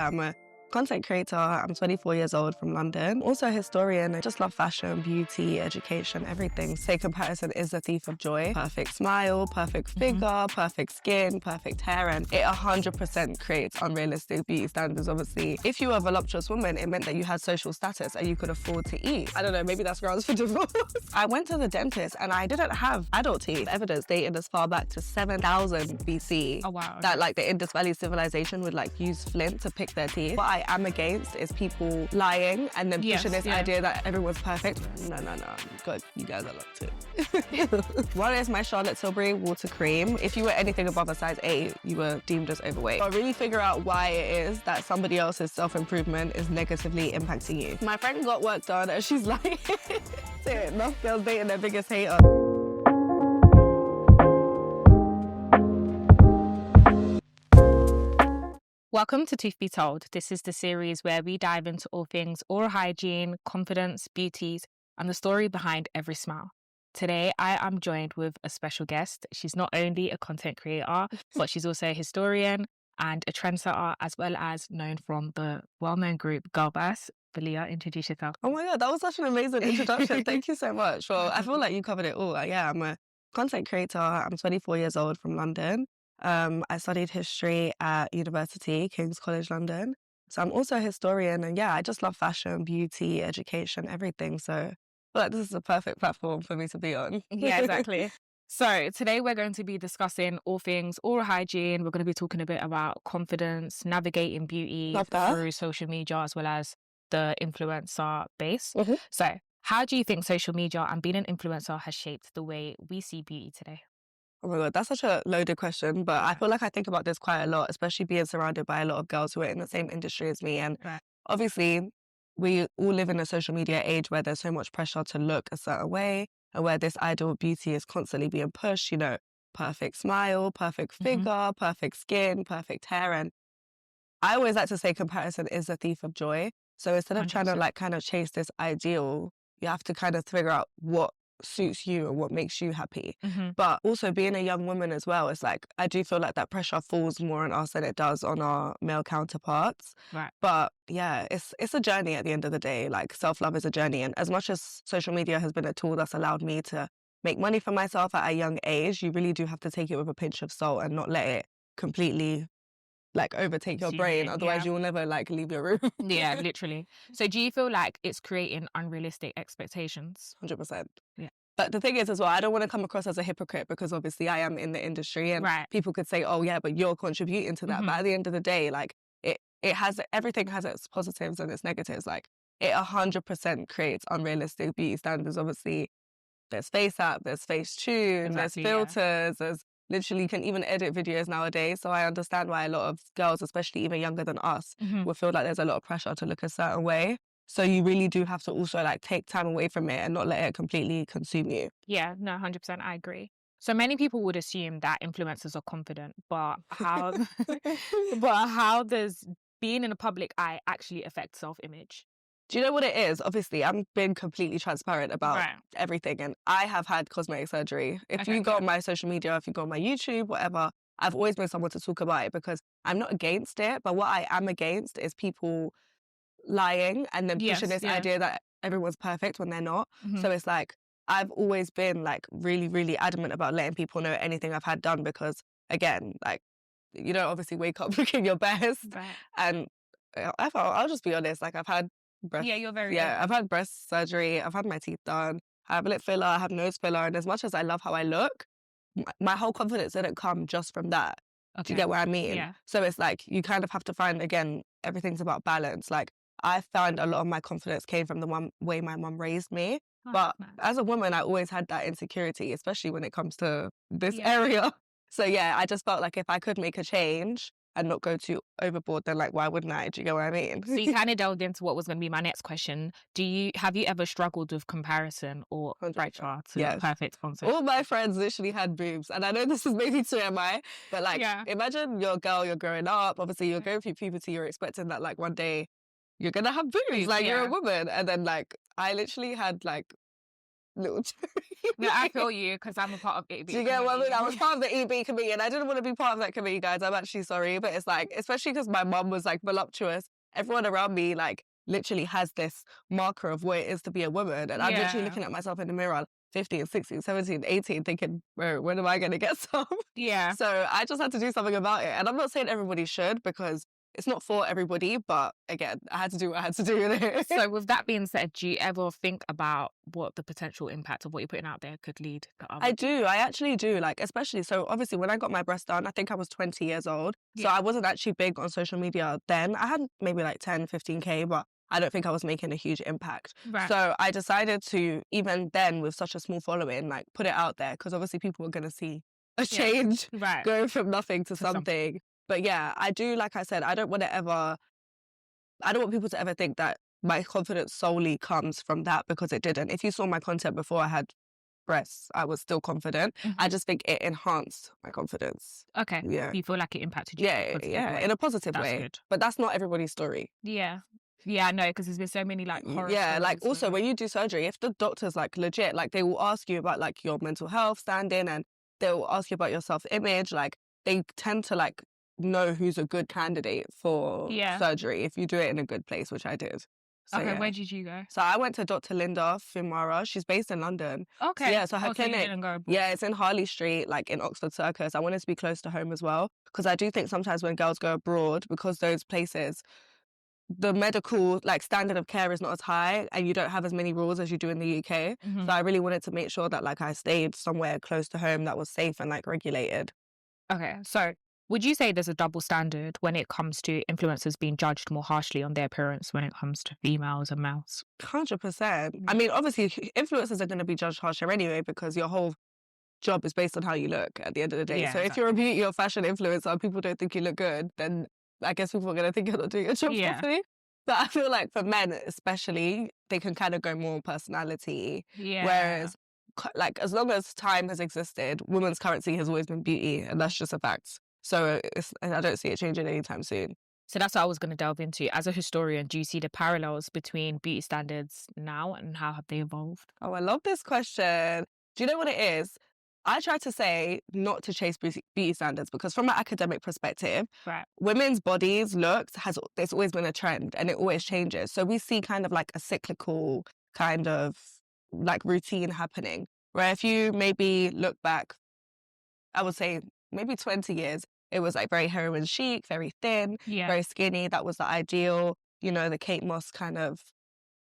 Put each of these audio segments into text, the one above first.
I'm a content creator. I'm 24 years old from London. Also a historian. I just love fashion, beauty, education, everything. Say comparison is the thief of joy. Perfect smile, perfect figure, perfect skin, perfect hair, and it 100% creates unrealistic beauty standards. Obviously, if you were a voluptuous woman, it meant that you had social status and you could afford to eat. I don't know, maybe that's grounds for divorce. I went to the dentist and I didn't have adult teeth. Evidence dated as far back to 7,000 BC. Oh, wow. That like the Indus Valley civilization would like use flint to pick their teeth. What I am against is people lying and then pushing this idea that everyone's perfect. No. God, you guys are locked too. One is my Charlotte Tilbury water cream. If you were anything above a size 8, you were deemed as overweight. But really figure out why it is that somebody else's self-improvement is negatively impacting you. My friend got work done and she's like, enough girls dating their biggest hater. Welcome to Truth Be Told. This is the series where we dive into all things oral hygiene, confidence, beauties, and the story behind every smile. Today, I am joined with a special guest. She's not only a content creator, but she's also a historian and a trendsetter, as well as known from the well-known group Girlbass. Balia, introduce yourself. Oh my God, that was such an amazing introduction. Thank you so much. Well, I feel like you covered it all. Yeah, I'm a content creator. I'm 24 years old from London. I studied history at university, King's College London. So I'm also a historian, and yeah, I just love fashion, beauty, education, everything. So I feel like this is a perfect platform for me to be on. Yeah, exactly. So today we're going to be discussing all things oral hygiene. We're going to be talking a bit about confidence, navigating beauty through social media, as well as the influencer base. So how do you think social media and being an influencer has shaped the way we see beauty today? Oh my God, that's such a loaded question, but I feel like I think about this quite a lot, especially being surrounded by a lot of girls who are in the same industry as me. And obviously, we all live in a social media age where there's so much pressure to look a certain way and where this ideal of beauty is constantly being pushed, you know, perfect smile, perfect figure, perfect skin, perfect hair. And I always like to say comparison is the thief of joy. So instead of trying to like kind of chase this ideal, you have to kind of figure out what suits you and what makes you happy. But also being a young woman as well, it's like I do feel like that pressure falls more on us than it does on our male counterparts. But yeah, it's a journey at the end of the day. Like self-love is a journey, and as much as social media has been a tool that's allowed me to make money for myself at a young age, you really do have to take it with a pinch of salt and not let it completely like overtake your brain. Otherwise you will never like leave your room. Yeah, literally. So do you feel like it's creating unrealistic expectations? 100%. Yeah. But the thing is as well, I don't want to come across as a hypocrite because obviously I am in the industry and people could say, oh yeah, but you're contributing to that. But at the end of the day, like it has, everything has its positives and its negatives. Like it 100% creates unrealistic beauty standards. Obviously there's face app, there's face tune, there's filters, there's literally you can even edit videos nowadays. So I understand why a lot of girls, especially even younger than us, will feel like there's a lot of pressure to look a certain way. So you really do have to also like take time away from it and not let it completely consume you. Yeah, no, 100%, I agree. So many people would assume that influencers are confident, but how does being in the public eye actually affect self-image? Do you know what it is? Obviously, I'm being completely transparent about everything, and I have had cosmetic surgery. If you go on my social media, if you go on my YouTube, whatever, I've always been someone to talk about it because I'm not against it, but what I am against is people lying and then pushing this idea that everyone's perfect when they're not. So it's like, I've always been like really, really adamant about letting people know anything I've had done because again, like, you don't obviously wake up looking your best. And I'll just be honest, like I've had breast, you're very I've had breast surgery, I've had my teeth done, I have lip filler, I have nose filler, and as much as I love how I look, my whole confidence didn't come just from that. Do you get what I mean? Yeah. So it's like you kind of have to find, again, everything's about balance. Like I found a lot of my confidence came from the one way my mum raised me. But as a woman, I always had that insecurity, especially when it comes to this area. So yeah, I just felt like if I could make a change and not go too overboard, then like, why wouldn't I? Do you get what I mean? So you kind of delved into what was going to be my next question. Have you ever struggled with comparison or pressure to perfect sponsors? All my friends literally had boobs. And I know this is maybe too MI, but like, imagine you're a girl, you're growing up. Obviously, you're going through puberty. You're expecting that like one day you're going to have boobs. Like you're a woman. And then like, I literally had like little cherry. No, I feel you because I'm a part of it. Do you get what I mean? I was part of the EB committee and I didn't want to be part of that committee, guys. I'm actually sorry. But it's like, especially because my mum was like voluptuous, everyone around me like literally has this marker of what it is to be a woman. And I'm literally looking at myself in the mirror, 15, 16, 17, 18, thinking, bro, when am I going to get some? Yeah. So I just had to do something about it. And I'm not saying everybody should because it's not for everybody. But again, I had to do what I had to do. So with that being said, do you ever think about what the potential impact of what you're putting out there could lead to others? I do. I actually do. Like, especially, so obviously when I got my breast done, I think I was 20 years old. So I wasn't actually big on social media then. I had maybe like 10, 15K, but I don't think I was making a huge impact. Right. So I decided to, even then with such a small following, like put it out there because obviously people were going to see a change going from nothing to something. But yeah, I do, like I said, I don't want people to ever think that my confidence solely comes from that because it didn't. If you saw my content before I had breasts, I was still confident. I just think it enhanced my confidence. Okay. Yeah. You feel like it impacted you? Yeah, in a positive way. Good. But that's not everybody's story. Yeah. Yeah, I know, because there's been so many like horror Yeah, like stories also when you do surgery, if the doctor's like legit, like they will ask you about like your mental health standing and they'll ask you about your self-image, like they tend to like know who's a good candidate for surgery if you do it in a good place, which I did. So, okay, where did you go? So I went to Dr. Linda Fimara. She's based in London. Okay. So, yeah, so her clinic, so it's in Harley Street, like in Oxford Circus. I wanted to be close to home as well because I do think sometimes when girls go abroad, because those places, the medical like standard of care is not as high and you don't have as many rules as you do in the UK. So I really wanted to make sure that like I stayed somewhere close to home that was safe and like regulated. Okay, so would you say there's a double standard when it comes to influencers being judged more harshly on their appearance when it comes to females and males? 100%. I mean, obviously influencers are going to be judged harsher anyway because your whole job is based on how you look at the end of the day. So if you're a beauty or fashion influencer and people don't think you look good, then I guess people are going to think you're not doing your job properly. But I feel like for men especially, they can kind of go more personality. Whereas like as long as time has existed, women's currency has always been beauty, and that's just a fact. So I don't see it changing anytime soon. So that's what I was going to delve into. As a historian, do you see the parallels between beauty standards now and how have they evolved? Oh, I love this question. Do you know what it is? I try to say not to chase beauty standards because from an academic perspective, women's bodies, looks, there's always been a trend and it always changes. So we see kind of like a cyclical kind of like routine happening where if you maybe look back, I would say maybe 20 years, it was like very heroin chic, very thin, very skinny. That was the ideal, the Kate Moss kind of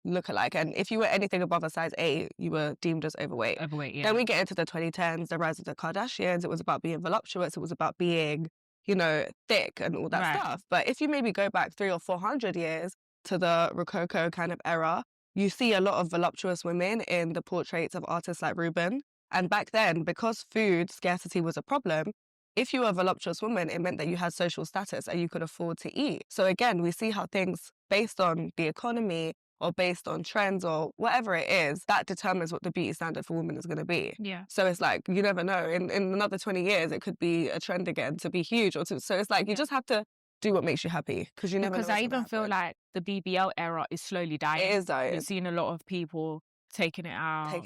look-alike. And if you were anything above a size 8, you were deemed as overweight. Then we get into the 2010s, the rise of the Kardashians. It was about being voluptuous. It was about being, thick and all that stuff. But if you maybe go back 300 or 400 years to the Rococo kind of era, you see a lot of voluptuous women in the portraits of artists like Rubens. And back then, because food scarcity was a problem, if you were a voluptuous woman, it meant that you had social status and you could afford to eat. So again, we see how things based on the economy or based on trends or whatever it is, that determines what the beauty standard for women is going to be. So it's like, you never know. In another 20 years, it could be a trend again to be huge. So it's like, you just have to do what makes you happy because you never know. Because I even feel like the BBL era is slowly dying. It is dying. We've seen a lot of people taking it out.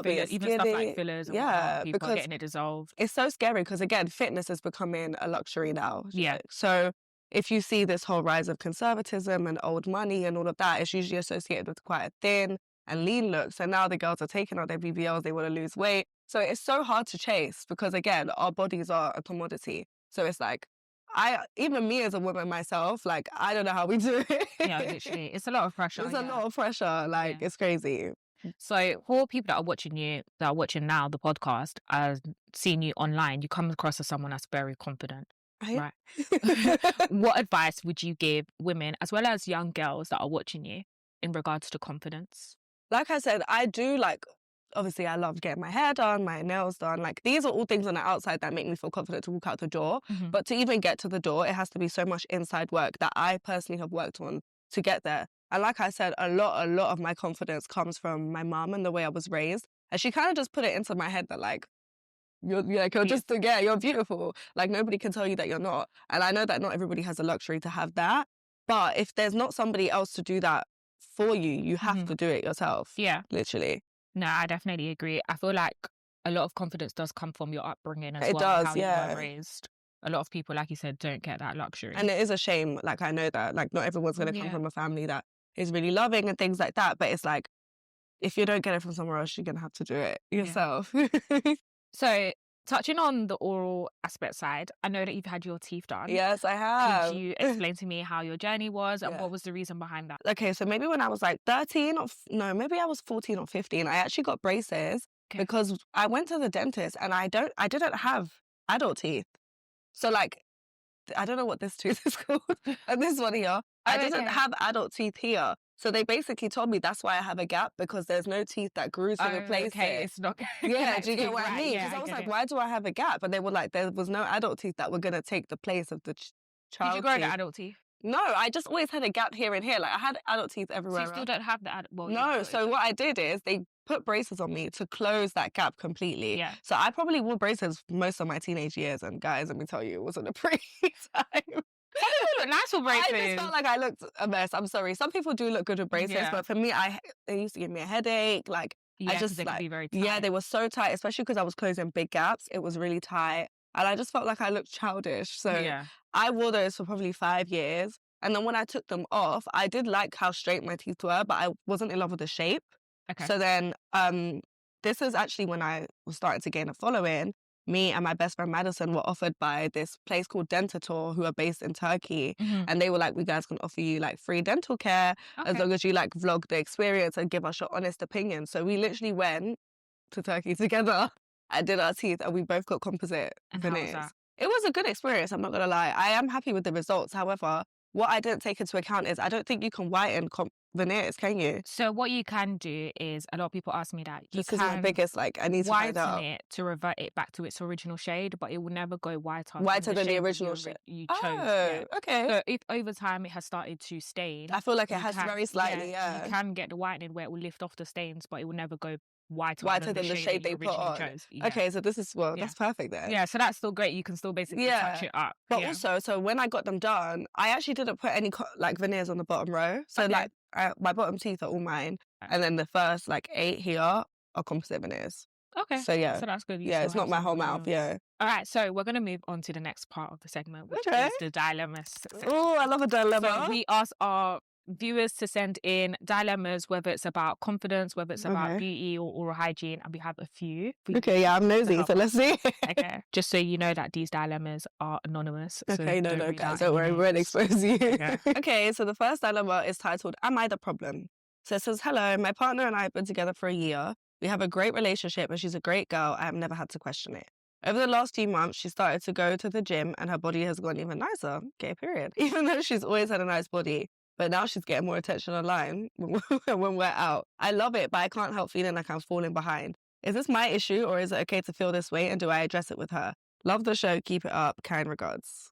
Fillers, even stuff like fillers. And people are getting it dissolved. It's so scary because, again, fitness is becoming a luxury now. Yeah. So if you see this whole rise of conservatism and old money and all of that, it's usually associated with quite a thin and lean look. So now the girls are taking out their BBLs, they want to lose weight. So it's so hard to chase because, again, our bodies are a commodity. So it's like, even me as a woman myself, like, I don't know how we do it. Yeah, literally. It's a lot of pressure. It's a lot of pressure. Like, it's crazy. So for people that are watching now the podcast, seeing you online, you come across as someone that's very confident. Right. What advice would you give women as well as young girls that are watching you in regards to confidence? Like I said, I do obviously I love getting my hair done, my nails done. Like these are all things on the outside that make me feel confident to walk out the door. But to even get to the door, it has to be so much inside work that I personally have worked on to get there. And like I said, a lot of my confidence comes from my mum and the way I was raised. And she kind of just put it into my head that like, you're beautiful. Like nobody can tell you that you're not. And I know that not everybody has the luxury to have that. But if there's not somebody else to do that for you, you have to do it yourself. Yeah. Literally. No, I definitely agree. I feel like a lot of confidence does come from your upbringing as It well, does, how you were yeah. raised. A lot of people, like you said, don't get that luxury. And it is a shame. Like, I know that, like, not everyone's going to come Yeah. from a family that is really loving and things like that. But it's like, if you don't get it from somewhere else, you're going to have to do it yourself. So, touching on the oral aspect side, I know that you've had your teeth done. Yes, I Could have. you explain to me how your journey was and Yeah. what was the reason behind that? Okay, so maybe when I was like 13 or no, maybe I was 14 or 15, I actually got braces Okay. because I went to the dentist and I didn't have adult teeth. So like, I don't know what this tooth is called. And this one here, I didn't have adult teeth here. So they basically told me that's why I have a gap, because there's no teeth that grew to replace it. It's not Yeah, do you get what I mean? Yeah, Because I was get like, it. why do I have a gap? And they were like, there was no adult teeth that were going to take the place of the Did child you grow the teeth. adult teeth? No, I just always had a gap here and here. Like, I had adult teeth So everywhere you still else. don't have the adult. Well, No, so what I did is they put braces on me to close that gap completely. Yeah. So I probably wore braces most of my teenage years, and guys, let me tell you, it wasn't a pretty time. You look nice with I braces. just felt like I looked a mess. I'm sorry. Some people do look good with braces, Yeah. but for me, they used to give me a headache. Like, Yeah, I 'cause just they could like, be very yeah, tight. they were so tight, especially because I was closing big gaps. It was really tight, and I just felt like I looked childish. So Yeah. I wore those for probably 5 years. And then when I took them off, I did like how straight my teeth were, but I wasn't in love with the shape. Okay. So then this is actually when I was starting to gain a following. Me and my best friend Madison were offered by this place called Dentator, who are based in Turkey. Mhm. And they were like, we guys can offer you like free dental care as Okay. long as you like vlog the experience and give us your honest opinion. So we literally went to Turkey together and did our teeth, and we both got composite And how was veneers. that? It was a good experience, I'm not gonna lie. I am happy with the results. However, what I didn't take into account is I don't think you can whiten veneers, can you? So what you can do is, a lot of people ask me that you This is my can biggest, like, I need to find whiten out. it to revert it back to its original shade, but it will never go whiter Whiter than the shade that original shade. you chose. Oh, Yeah. okay. So if over time it has started to stain, I feel like it you has can- very slightly, you yeah. can get the whitening where it will lift off the stains, but it will never go whiter Whiter than than the shade shade that they you put originally on. chose. Yeah. Okay, so this is, well, Yeah. that's perfect then. Yeah, so that's still great. You can still basically touch Yeah. it up. But Yeah. also, so when I got them done, I actually didn't put any like veneers on the bottom row. So Okay. like my bottom teeth are all mine, and then the first like 8 here are composite veneers. Okay. So yeah, So that's good. You yeah, still it's not have my some whole of mouth. your- Yeah. All right, so we're going to move on to the next part of the segment, which Okay. is the dilemmas section. Oh, I love a dilemma. So we ask our viewers to send in dilemmas, whether it's about confidence, whether it's about Okay. beauty or oral hygiene, and we have a few. Okay, yeah, I'm nosy, help so let's see. Okay. Just so you know that these dilemmas are anonymous. So Okay, no, read guys, out don't any worry, we won't names. expose you. Okay. Okay, so the first dilemma is titled, Am I the Problem? So it says, hello, my partner and I have been together for a year. We have a great relationship and she's a great girl. I have never had to question it. Over the last few months, she started to go to the gym and her body has gotten even nicer. Okay, period. Even though she's always had a nice body, but now she's getting more attention online when we're out. I love it, but I can't help feeling like I'm falling behind. Is this my issue or is it okay to feel this way and do I address it with her? Love the show. Keep it up. Kind regards.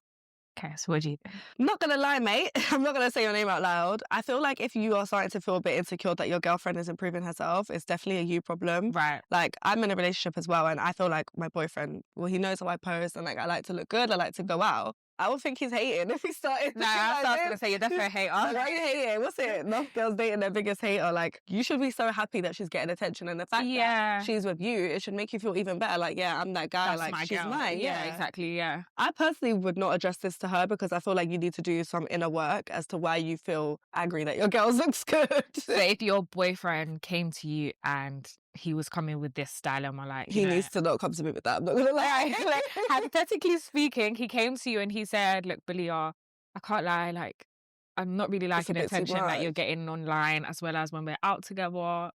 Okay, so what do you think? I'm not gonna lie, mate. I'm not gonna say your name out loud. I feel like if you are starting to feel a bit insecure that your girlfriend is improving herself, it's definitely a you problem. Right. Like, I'm in a relationship as well, and I feel like my boyfriend, well, he knows how I post, and like I like to look good, I like to go out. I would think he's hating if he started. No, I was gonna say you're definitely a hater. Like, why are you hating? What's it? Enough girls dating their biggest hater. Like, you should be so happy that she's getting attention, and the fact that she's with you, it should make you feel even better. Like, yeah, I'm that guy. That's like, my she's girl. mine. Yeah, exactly. Yeah. I personally would not address this to her because I feel like you need to do some inner work as to why you feel angry that your girl looks good. So if your boyfriend came to you and he was coming with this dilemma, like he needs to not come to me with that. I'm not gonna lie. like, hypothetically speaking, he came to you and he said, "Look, Balia, I can't lie. Like, I'm not really liking the bit too attention that you're much. getting online, as well as when we're out together."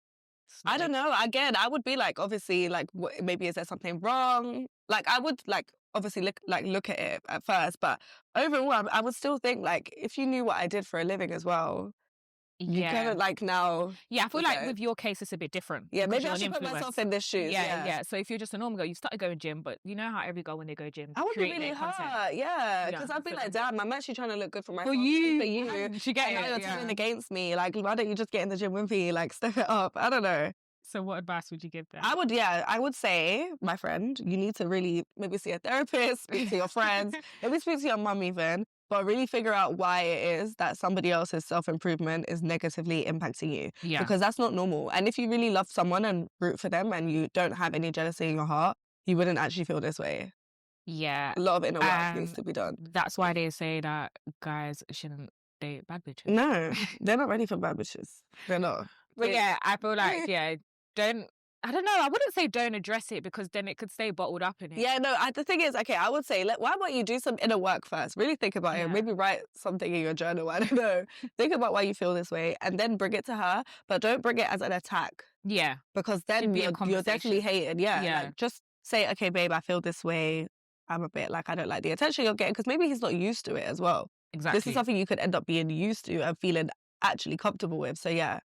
I don't know. Again, I would be like, obviously, like, maybe is there something wrong? Like, I would like obviously look at it at first, but overall, I would still think like if you knew what I did for a living as well, you kind of like now. Yeah, I feel like with your case, it's a bit different. Yeah, because maybe I you're should an put influence. myself in this shoes. Yeah. So if you're just a normal girl, you started going gym, but you know how every girl when they go gym, I would be create really their content. hurt, yeah, because Yeah, I'd be for like, them. damn, I'm actually trying to look good for myself. For you, for you. she get And now it. you're Yeah. turning against me. Like, why don't you just get in the gym with me? Like, step it up. I don't know. So what advice would you give them? I would say, my friend, you need to really maybe see a therapist, speak to your friends, maybe speak to your mum even. but really figure out why it is that somebody else's self-improvement is negatively impacting you. Yeah. Because that's not normal. And if you really love someone and root for them and you don't have any jealousy in your heart, you wouldn't actually feel this way. Yeah. A lot of inner work needs to be done. That's why they say that guys shouldn't date bad bitches. No, they're not ready for bad bitches. They're not. But yeah, I feel like, I don't know, I wouldn't say don't address it because then it could stay bottled up in it. Yeah, no, the thing is, okay, I would say, why don't you do some inner work first? Really think about it. Maybe write something in your journal. I don't know. Think about why you feel this way and then bring it to her, but don't bring it as an attack. Yeah. Because then you're definitely hated. Yeah. Like, just say, okay, babe, I feel this way. I'm a bit like, I don't like the attention you're getting because maybe he's not used to it as well. Exactly. This is something you could end up being used to and feeling actually comfortable with. So yeah,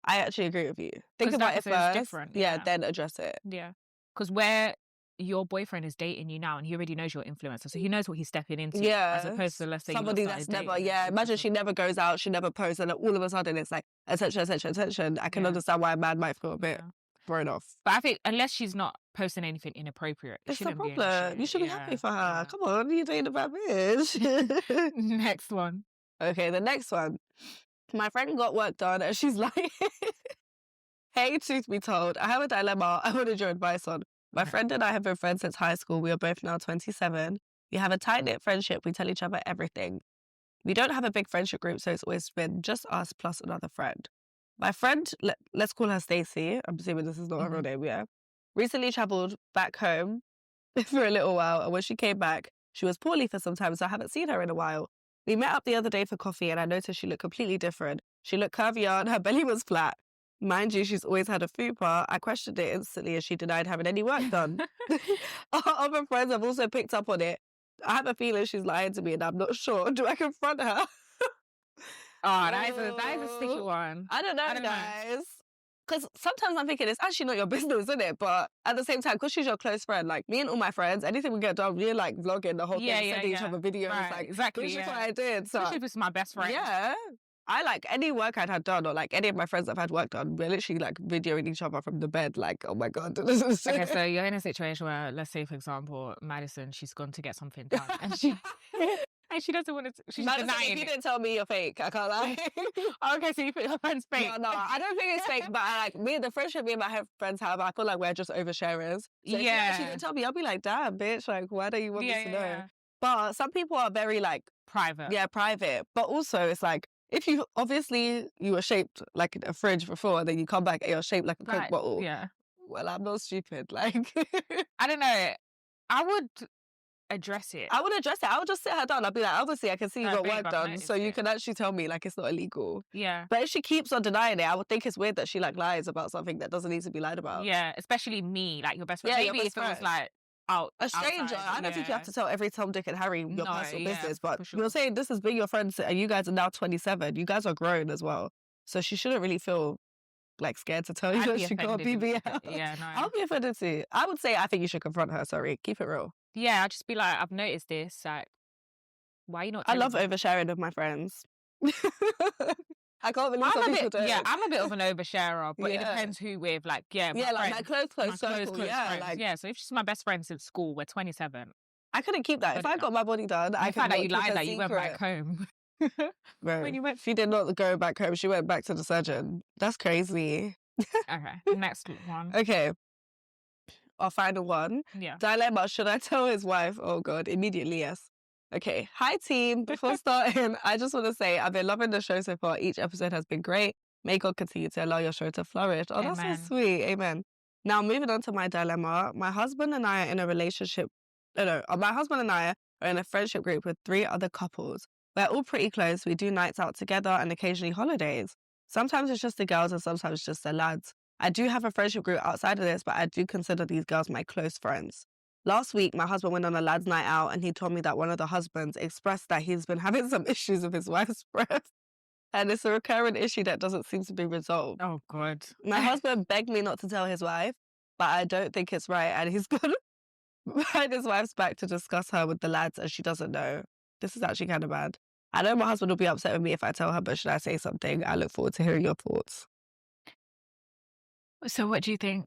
I actually agree with you. Think about it first. Different. Yeah, then address it. Yeah. Because where your boyfriend is dating you now and he already knows your influencer, so he knows what he's stepping into. Yeah. As opposed to, let's say, somebody that's never, imagine she never goes out, she never posts, and then all of a sudden it's like, attention. I can understand why a man might feel a bit thrown off. But I think unless she's not posting anything inappropriate, it's the shouldn't be an problem. issue. You should be happy for her. Come on, you're dating a bad bitch. Next one. Okay, the next one. My friend got work done and she's like, hey, truth be told, I have a dilemma I wanted your advice on. My friend and I have been friends since high school. We are both now 27. We have a tight-knit friendship. We tell each other everything. We don't have a big friendship group, so it's always been just us plus another friend. My friend, let's call her Stacey. I'm assuming this is not her real name, yeah. Recently travelled back home for a little while, and when she came back, she was poorly for some time, so I haven't seen her in a while. We met up the other day for coffee and I noticed she looked completely different. She looked curvier and her belly was flat. Mind you, she's always had a fupa. I questioned it instantly as she denied having any work done. Our other friends have also picked up on it. I have a feeling she's lying to me and I'm not sure. Do I confront her? That is a sticky one. I don't know, guys. Because sometimes I'm thinking it's actually not your business, isn't it? But at the same time, because she's your close friend, like me and all my friends, anything we get done, we're like vlogging the whole thing, sending each other videos. Right, like, exactly. This is what I did. So, especially if it's my best friend. Yeah. I like any work I'd had done or like any of my friends that have had work done, we're literally like videoing each other from the bed, like, oh my God. Okay, so you're in a situation where, let's say, for example, Madison, she's gone to get something done and she doesn't want to, she's Madison, denying if you it. didn't tell me you're fake, I can't lie. Okay, so you think your friend's fake? No, I don't think it's fake, but the friendship me and my friends have, I feel like we're just oversharers. So if you actually didn't tell me, I'll be like, damn, bitch, like, why don't you want me to know? Yeah. But some people are very like private. Yeah, private. But also it's like, if you were shaped like a fridge before, and then you come back and you're shaped like a Coke bottle. Yeah. Well, I'm not stupid. Like, I don't know. I would address it. I would just sit her down. I'd be like, obviously, I can see you got work done, so you it. can actually tell me like it's not illegal. Yeah. But if she keeps on denying it, I would think it's weird that she like lies about something that doesn't need to be lied about. Yeah, especially me, like your best friend. Yeah, maybe if it was like a stranger. Outside, I don't think you have to tell every Tom, Dick, and Harry your personal business. But sure. you're saying this has been your friends, and you guys are now 27. You guys are grown as well, so she shouldn't really feel like scared to tell you that she got BBL. Yeah, no. I'll be offended too. I would say I think you should confront her. Sorry, keep it real. Yeah, I'll just be like, I've noticed this. Like, why are you not? I love oversharing with my friends. I can't believe some people don't. Yeah, I'm a bit of an oversharer, but it depends who with. Like, my close circle. Yeah, so if she's my best friend since school, we're 27. I couldn't keep that. If I got my body done, I found out you lied that you went back home. Bro, when you went, she did not go back home. She went back to the surgeon. That's crazy. Okay, next one. Okay. Our final one. Yeah. Dilemma, should I tell his wife? Oh God, immediately yes. Okay. Hi team. Before starting, I just want to say I've been loving the show so far. Each episode has been great. May God continue to allow your show to flourish. Oh, Amen. That's so sweet. Amen. Now moving on to my dilemma. My husband and I are in a relationship. My husband and I are in a friendship group with 3 other couples. We're all pretty close. We do nights out together and occasionally holidays. Sometimes it's just the girls and sometimes it's just the lads. I do have a friendship group outside of this, but I do consider these girls my close friends. Last week, my husband went on a lads' night out and he told me that one of the husbands expressed that he's been having some issues with his wife's breath. And it's a recurrent issue that doesn't seem to be resolved. Oh, God. My husband begged me not to tell his wife, but I don't think it's right. And he's gone behind his wife's back to discuss her with the lads and she doesn't know. This is actually kind of bad. I know my husband will be upset with me if I tell her, but should I say something? I look forward to hearing your thoughts. So what do you think?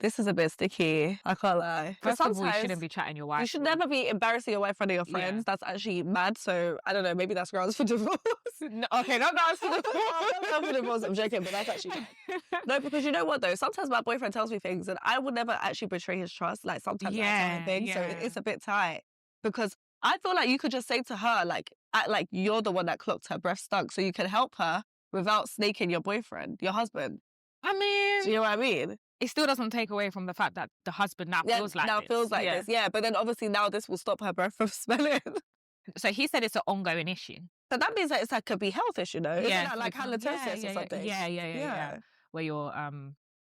This is a bit sticky. I can't lie. First of all, you shouldn't be chatting your wife. You should never be embarrassing your wife in front of your friends. Yeah. That's actually mad. So I don't know. Maybe that's grounds for divorce. No, okay, not grounds for Not for divorce. I'm joking, but that's actually bad. No, because you know what though? Sometimes my boyfriend tells me things, and I would never actually betray his trust. Like sometimes I tell him things, so it's a bit tight. Because I feel like you could just say to her, like, act like you're the one that clocked her breath stunk, so you can help her without snaking your boyfriend, your husband. I mean, do you know what I mean? It still doesn't take away from the fact that the husband now feels like this. Yeah, but then obviously now this will stop her breath from smelling. So he said it's an ongoing issue. So that means that it's like could be health issue, though. Isn't that like halitosis or something? Yeah. Where your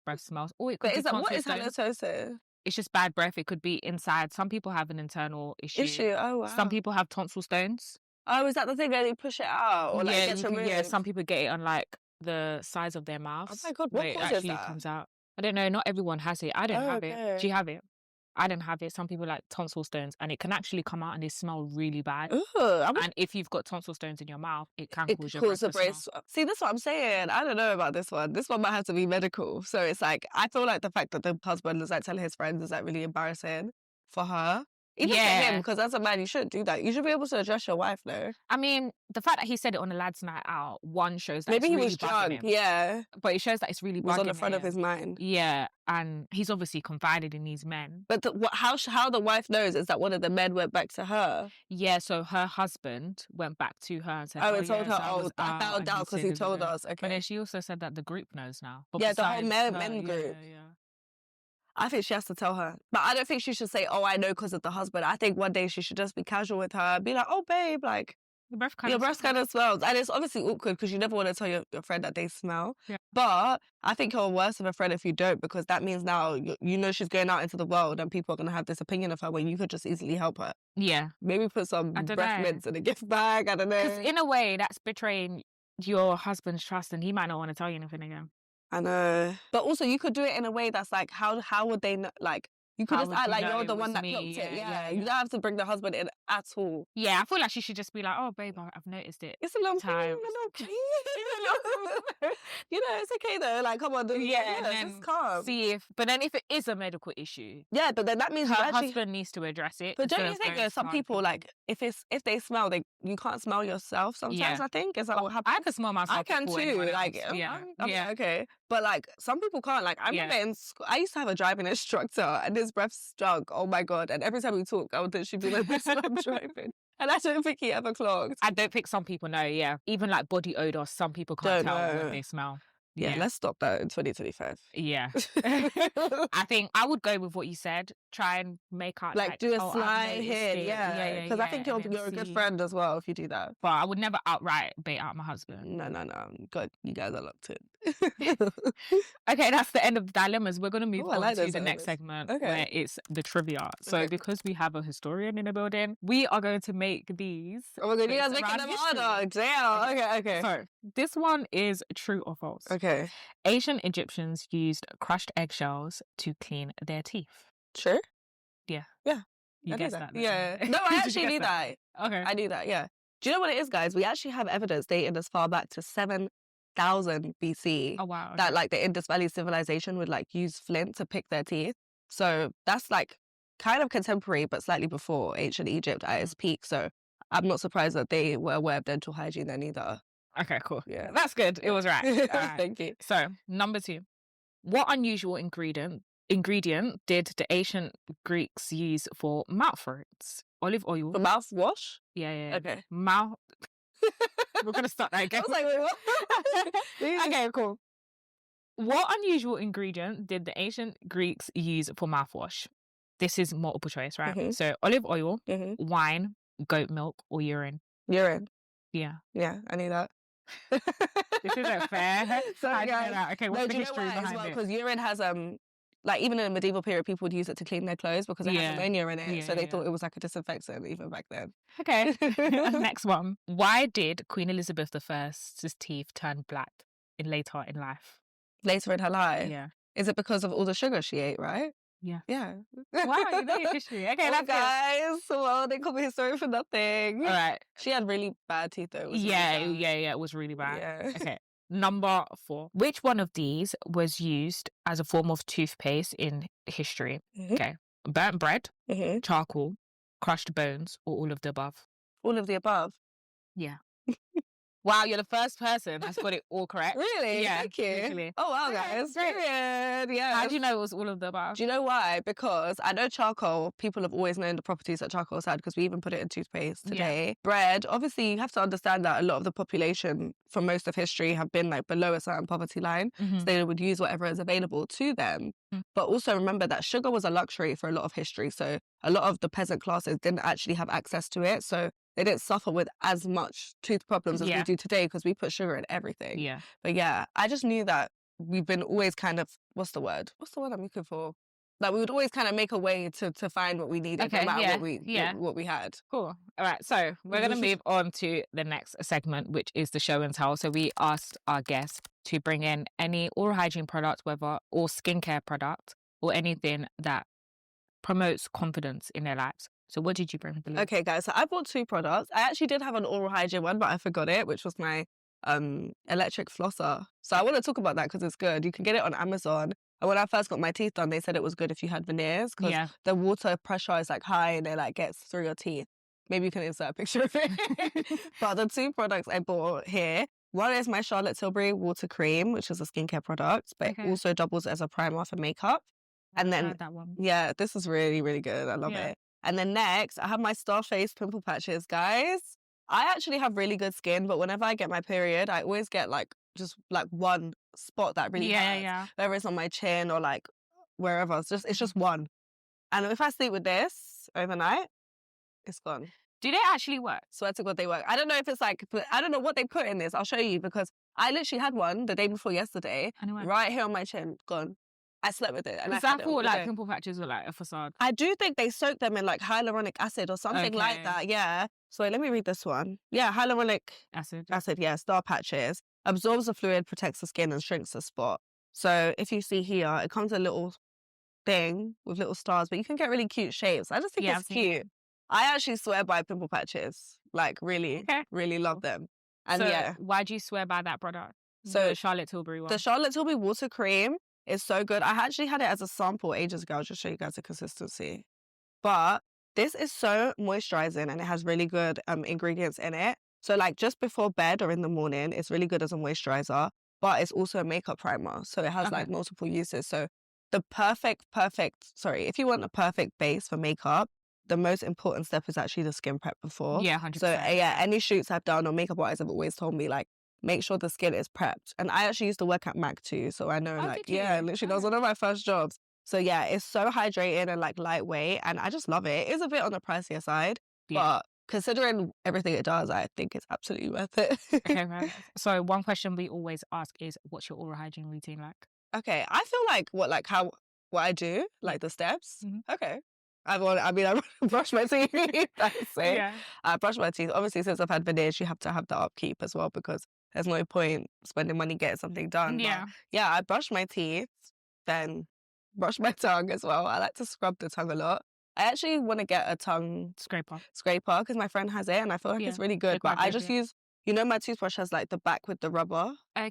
breath smells. Or it could But be what is halitosis? It's just bad breath. It could be inside. Some people have an internal issue. Oh, wow. Some people have tonsil stones. Oh, is that the thing where they push it out? Or like it gets removed? Yeah, some people get it on like the sides of their mouths. Oh my God, what it causes actually that? Comes out. I don't know. Not everyone has it. I don't have it. Do you have it? I don't have it. Some people like tonsil stones, and it can actually come out and they smell really bad. And if you've got tonsil stones in your mouth, it can cause your breath to smell. See, that's what I'm saying. I don't know about this one. This one might have to be medical. So it's like, I feel like the fact that the husband is like telling his friends is like really embarrassing for her. Even for him, because as a man, you shouldn't do that. You should be able to address your wife, though. I mean, the fact that he said it on a lad's night out, one shows that maybe it's he really was drunk, him. But it shows that it's really bugging him. It was on the front of his mind. Yeah, and he's obviously confided in these men. But how the wife knows is that one of the men went back to her. Yeah, so her husband went back to her and said, and told her, I found out because he told us. Okay. But then she also said that the group knows now. But yeah, the whole men group. Yeah. I think she has to tell her. But I don't think she should say, oh, I know because of the husband. I think one day she should just be casual with her. Be like, oh, babe, like, your breath kind of smells. And it's obviously awkward because you never want to tell your friend that they smell. Yeah. But I think you're worse of a friend if you don't, because that means now you know she's going out into the world and people are going to have this opinion of her when you could just easily help her. Yeah. Maybe put some breath mints in a gift bag. I don't know. Because in a way, that's betraying your husband's trust and he might not want to tell you anything again. I know. But also you could do it in a way that's like, how would they know? Like, you could just act like you're the one that clocked it. Yeah. You don't have to bring the husband in at all. Yeah, I feel like she should just be like, oh, babe, I've noticed it. It's a long time. You know, it's okay though. Like, come on. Just calm. But then if it is a medical issue. Yeah, but then that means her husband needs to address it. But don't you think there's some people, like, if they smell, you can't smell yourself sometimes, I think? Is that what happens? I can smell myself. I can too. Like, okay. But like, some people can't. Like, I remember in school, I used to have a driving instructor and his breath stunk. Oh my God. And every time we talk, I would think she'd be like, this is what I'm driving. And I don't think he ever clogged. I don't think some people know, Even like body odor, some people can't tell when they smell. Yeah, let's stop that in 2025. Yeah. I think I would go with what you said. Try and make out like do a slide hit. Yeah. Because I think you're a good friend as well if you do that. But I would never outright bait out my husband. No. God, you guys are locked in. Okay, that's the end of the dilemmas. We're going to move on to the next segment where it's the trivia. So because we have a historian in the building, we are going to make these. Oh my God, you guys making them harder. Damn. Okay. So this one is true or false. Okay. Ancient Egyptians used crushed eggshells to clean their teeth. Sure. Yeah. You guessed that. Yeah. No, I actually knew that. Okay. I knew that, yeah. Do you know what it is, guys? We actually have evidence dating as far back to 7,000 BC. Oh, wow. Okay. That like the Indus Valley civilization would like use flint to pick their teeth. So that's like kind of contemporary, but slightly before ancient Egypt at its peak. So I'm not surprised that they were aware of dental hygiene then either. Okay, cool. Yeah. That's good. It was right. Right. Thank you. So, number 2. What unusual ingredient did the ancient Greeks use for mouthfoods? Olive oil. For mouthwash? Yeah. Okay. We're going to start that again. I was like, wait, what? Okay, cool. What unusual ingredient did the ancient Greeks use for mouthwash? This is multiple choice, right? Mm-hmm. So, olive oil, wine, goat milk, or urine? Urine. Yeah. Yeah, I knew that. This isn't fair. Sorry, guys. Okay, what's the history behind it? Because urine has like even in the medieval period, people would use it to clean their clothes because it has ammonia in it. So they thought it was like a disinfectant even back then. Okay. Next one. Why did Queen Elizabeth I's teeth turn black later in life? Later in her life? Yeah. Is it because of all the sugar she ate, right? Yeah. Wow, you know your history. Okay, that's guys. Well, they call me historian for nothing. All right. She had really bad teeth though. Yeah, it was really bad. Yeah. Okay. Number 4. Which one of these was used as a form of toothpaste in history? Mhm. Okay. Burnt bread, Mm-hmm. charcoal, crushed bones, or all of the above? All of the above. Yeah. Wow, you're the first person that's got it all correct. Really? Yeah, Thank you. literally. Oh, wow, Okay, guys. great. Period. Yeah. How do you know it was all of the above? Do you know why? Because I know charcoal, people have always known the properties that charcoal's had because we even put it in toothpaste today. Bread, obviously, you have to understand that a lot of the population for most of history have been like below a certain poverty line. So they would use whatever is available to them. But also remember that sugar was a luxury for a lot of history. So a lot of the peasant classes didn't actually have access to it. So they didn't suffer with as much tooth problems as we do today because we put sugar in everything. Yeah. But yeah, I just knew that we've been always kind of, what's the word I'm looking for? Like we would always kind of make a way to find what we needed, no matter what we had. Cool. All right. So we're going to move on to the next segment, which is the show and tell. So we asked our guests to bring in any oral hygiene product, whether or skincare product or anything that promotes confidence in their lives. So what did you bring, Balia? Okay, guys. So I bought 2 products. I actually did have an oral hygiene one, but I forgot it, which was my electric flosser. So I want to talk about that because it's good. You can get it on Amazon. And when I first got my teeth done, they said it was good if you had veneers because the water pressure is like high and it like gets through your teeth. Maybe you can insert a picture of it. But the 2 products I bought here, one is my Charlotte Tilbury water cream, which is a skincare product, but it also doubles as a primer for makeup. And then, that one. Yeah, this is really, really good. I love it. And then next, I have my Starface pimple patches, guys. I actually have really good skin, but whenever I get my period, I always get like just like one spot that really hurts. Whether it's on my chin or like wherever. It's just one. And if I sleep with this overnight, it's gone. Do they actually work? Swear to God, they work. I don't know if it's like, I don't know what they put in this. I'll show you because I literally had one the day before yesterday, right here on my chin, gone. I slept with it. And I thought like pimple patches were like a facade. I do think they soak them in like hyaluronic acid or something like that. Yeah. So let me read this one. Yeah, hyaluronic acid. Yeah, star patches. Absorbs the fluid, protects the skin and shrinks the spot. So if you see here, it comes a little thing with little stars, but you can get really cute shapes. I just think it's cute. I actually swear by pimple patches. Like really, really love them. And so why do you swear by that product? So the Charlotte Tilbury one. The Charlotte Tilbury water cream is so good. I actually had it as a sample ages ago. I'll just show you guys the consistency. But this is so moisturizing and it has really good ingredients in it. So like just before bed or in the morning, it's really good as a moisturizer, but it's also a makeup primer. So it has like multiple uses. So the if you want a perfect base for makeup, the most important step is actually the skin prep before. Yeah, 100%. So any shoots I've done or makeup artists have always told me like, make sure the skin is prepped. And I actually used to work at MAC too. So I know literally that was one of my first jobs. So yeah, it's so hydrating and like lightweight and I just love it. It is a bit on the pricier side, but considering everything it does, I think it's absolutely worth it. Okay, right. So one question we always ask is, what's your oral hygiene routine like? Okay, I feel like what I do, like the steps. Okay. I brush my teeth. That's it. I brush my teeth. Obviously, since I've had veneers, you have to have the upkeep as well because there's no point spending money getting something done. Yeah. But I brush my teeth, then brush my tongue as well. I like to scrub the tongue a lot. I actually want to get a tongue scraper because my friend has it and I feel like it's really good. But I just use, my toothbrush has like the back with the rubber on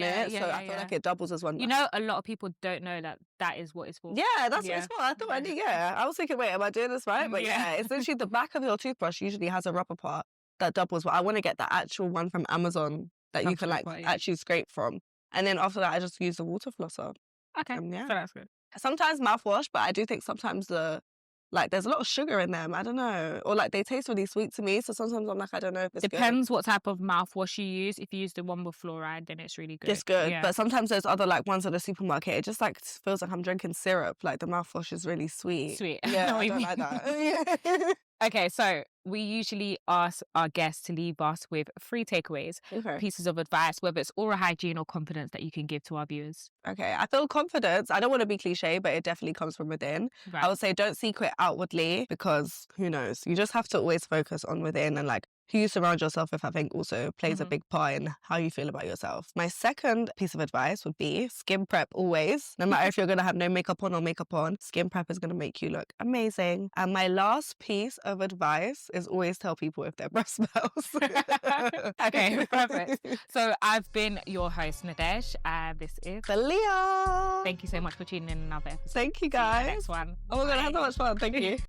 it. So I feel like it doubles as one. A lot of people don't know that is what it's for. Yeah, that's what it's for. I thought I knew, I was thinking, wait, am I doing this right? But it's literally the back of your toothbrush usually has a rubber part that doubles. But I want to get the actual one from Amazon that you can like actually scrape from. And then after that, I just use the water flosser. Okay, so that's good. Sometimes mouthwash, but I do think sometimes there's a lot of sugar in them. I don't know. Or like they taste really sweet to me. So sometimes I'm like, I don't know if it's Depends what type of mouthwash you use. If you use the one with fluoride, then it's really good. It's good. Yeah. But sometimes there's other like ones at the supermarket. It just like feels like I'm drinking syrup. Like the mouthwash is really sweet. Yeah, I don't like that. Okay, so we usually ask our guests to leave us with 3 takeaways, pieces of advice, whether it's oral hygiene or confidence that you can give to our viewers. Okay, I feel confidence. I don't want to be cliche, but it definitely comes from within. I would say don't seek it outwardly because who knows? You just have to always focus on within and like who you surround yourself with, I think, also plays a big part in how you feel about yourself. My second piece of advice would be skin prep always. No matter if you're going to have no makeup on or makeup on, skin prep is going to make you look amazing. And my last piece of advice is always tell people if their breath smells. Okay, perfect. So I've been your host, Nadesh, and this is Balia. Thank you so much for tuning in another episode. Thank you, See you in the guys. next one. Oh my God, I had so much fun. Thank you.